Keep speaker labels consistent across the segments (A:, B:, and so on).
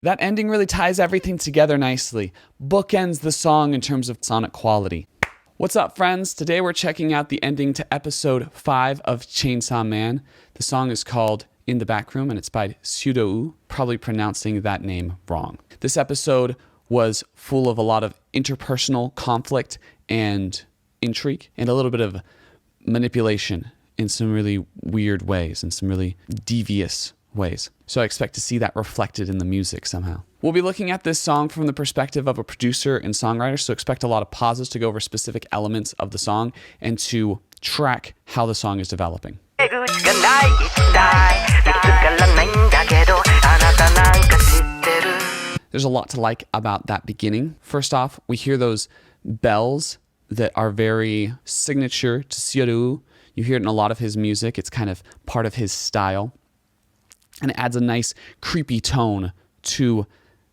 A: That ending really ties everything together nicely, bookends the song in terms of sonic quality. What's up, friends? Today we're checking out the ending to episode 5 of Chainsaw Man. The song is called In the Back Room, and it's by Syudou, probably pronouncing that name wrong. This episode was full of a lot of interpersonal conflict and intrigue, and a little bit of manipulation in some really weird ways, in some really devious ways. So I expect to see that reflected in the music somehow. We'll be looking at this song from the perspective of a producer and songwriter, so expect a lot of pauses to go over specific elements of the song and to track how the song is developing. There's a lot to like about that beginning. First off, we hear those bells that are very signature to syudou. You hear it in a lot of his music. It's kind of part of his style. And it adds a nice creepy tone to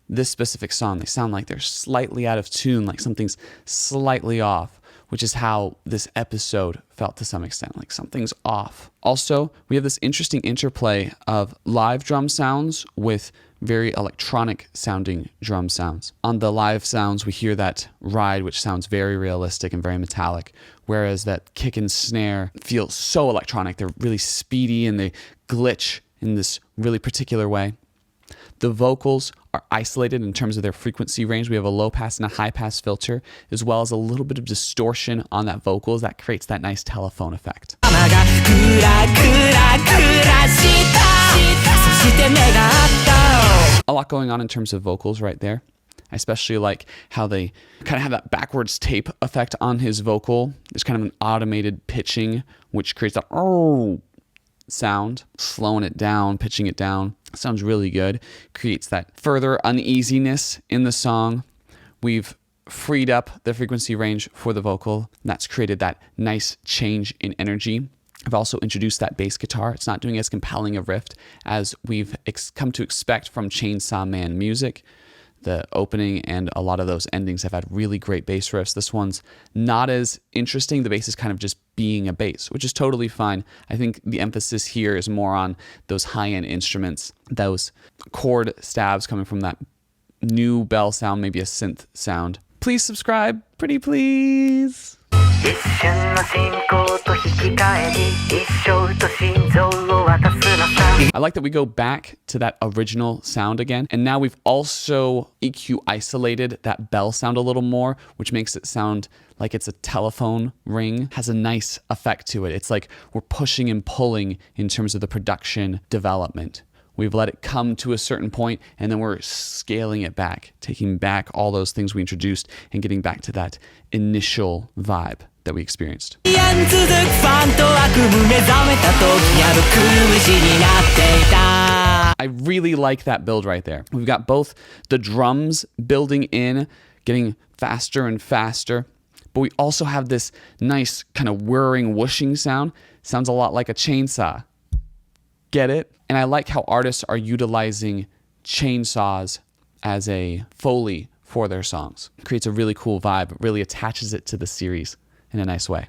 A: this specific song. They sound like they're slightly out of tune, like something's slightly off, which is how this episode felt to some extent, like something's off. Also, we have this interesting interplay of live drum sounds with very electronic sounding drum sounds. On the live sounds, we hear that ride, which sounds very realistic and very metallic, whereas that kick and snare feels so electronic. They're really speedy and they glitch in this really particular way. The vocals are isolated in terms of their frequency range. We have a low pass and a high pass filter, as well as a little bit of distortion on that vocals that creates that nice telephone effect. A lot going on in terms of vocals right there. I especially like how they kind of have that backwards tape effect on his vocal. There's kind of an automated pitching, which creates that oh sound, slowing it down, pitching it down. Sounds really good. Creates that further uneasiness in the song. We've freed up the frequency range for the vocal, and that's created that nice change in energy. I've also introduced that bass guitar. It's not doing as compelling a riff as we've come to expect from Chainsaw Man music. The opening and a lot of those endings have had really great bass riffs. This one's not as interesting. The bass is kind of just being a bass, which is totally fine. I think the emphasis here is more on those high-end instruments, those chord stabs coming from that new bell sound, maybe a synth sound. Please subscribe, pretty please. I like that we go back to that original sound again, and now we've also EQ isolated that bell sound a little more, which makes it sound like it's a telephone ring. Has a nice effect to it. It's like we're pushing and pulling in terms of the production development. We've let it come to a certain point, and then we're scaling it back, taking back all those things we introduced and getting back to that initial vibe that we experienced. I really like that build right there. We've got both the drums building in, getting faster and faster, but we also have this nice kind of whirring, whooshing sound. Sounds a lot like a chainsaw. Get it? And I like how artists are utilizing chainsaws as a foley for their songs. It creates a really cool vibe. It really attaches it to the series in a nice way.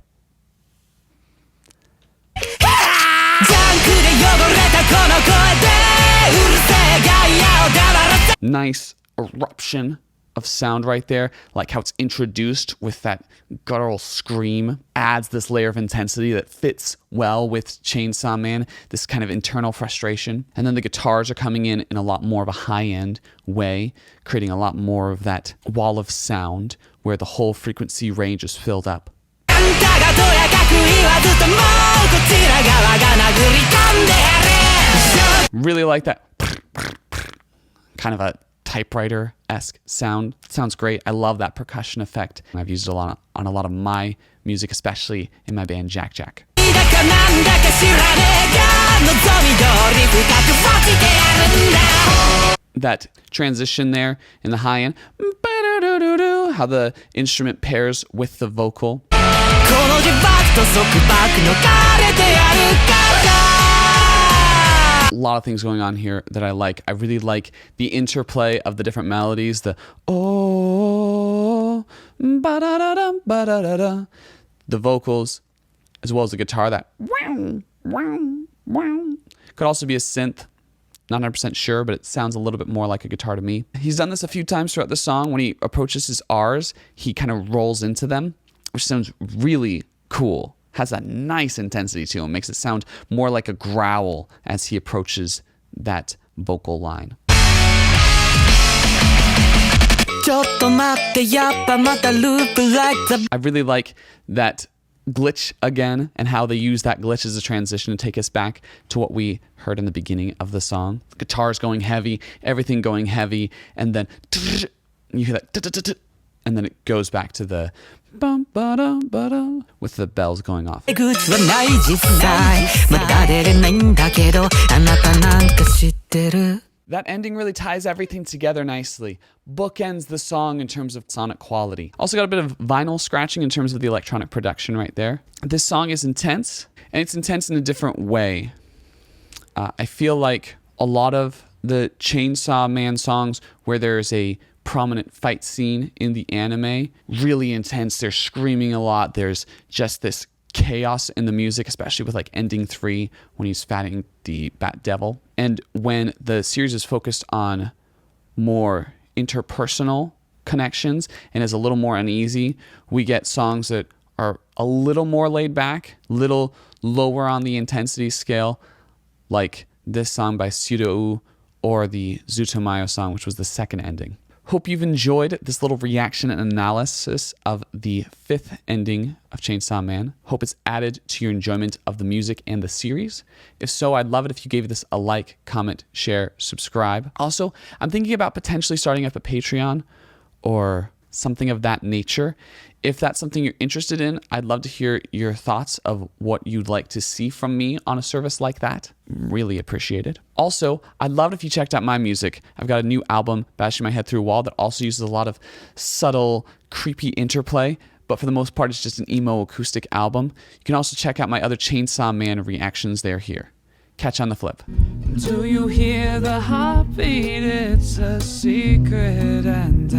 A: Nice eruption of sound right there, like how it's introduced with that guttural scream, adds this layer of intensity that fits well with Chainsaw Man, this kind of internal frustration. And then the guitars are coming in a lot more of a high-end way, creating a lot more of that wall of sound where the whole frequency range is filled up. Really like that kind of a typewriter-esque sound. Sounds great. I love that percussion effect. I've used it a lot on a lot of my music, especially in my band Jack Jack. That transition there in the high end, how the instrument pairs with the vocal. A lot of things going on here that I like. I really like the interplay of the different melodies, the oh, ba-da-da-da, ba-da-da-da, the vocals, as well as the guitar, that wow, wow, wow. Could also be a synth Not 100% sure, but it sounds a little bit more like a guitar to me. He's done this a few times throughout the song. When he approaches his R's, he kind of rolls into them, which sounds really cool. Has that nice intensity to him. Makes it sound more like a growl as he approaches that vocal line. I really like that glitch again and how they use that glitch as a transition to take us back to what we heard in the beginning of the song. Guitars going heavy, everything going heavy, and then you hear that, and then it goes back to the bum ba da ba da with the bells going off. That ending really ties everything together nicely. Bookends the song in terms of sonic quality. Also got a bit of vinyl scratching in terms of the electronic production right there. This song is intense, and it's intense in a different way. I feel like a lot of the Chainsaw Man songs where there's a prominent fight scene in the anime, really intense. They're screaming a lot. There's just this chaos in the music, especially with like ending 3 when he's fighting the Bat Devil. And when the series is focused on more interpersonal connections and is a little more uneasy, we get songs that are a little more laid back, little lower on the intensity scale, like this song by Syudou or the Zutomayo song, which was the second ending. Hope you've enjoyed this little reaction and analysis of the 5th ending of Chainsaw Man. Hope it's added to your enjoyment of the music and the series. If so, I'd love it if you gave this a like, comment, share, subscribe. Also, I'm thinking about potentially starting up a Patreon or something of that nature. If that's something you're interested in, I'd love to hear your thoughts of what you'd like to see from me on a service like that. Really appreciate it. Also, I'd love it if you checked out my music. I've got a new album, Bashing My Head Through a Wall, that also uses a lot of subtle, creepy interplay, but for the most part, it's just an emo acoustic album. You can also check out my other Chainsaw Man reactions. They're here. Catch you on the flip. Do you hear the heartbeat? It's a secret, and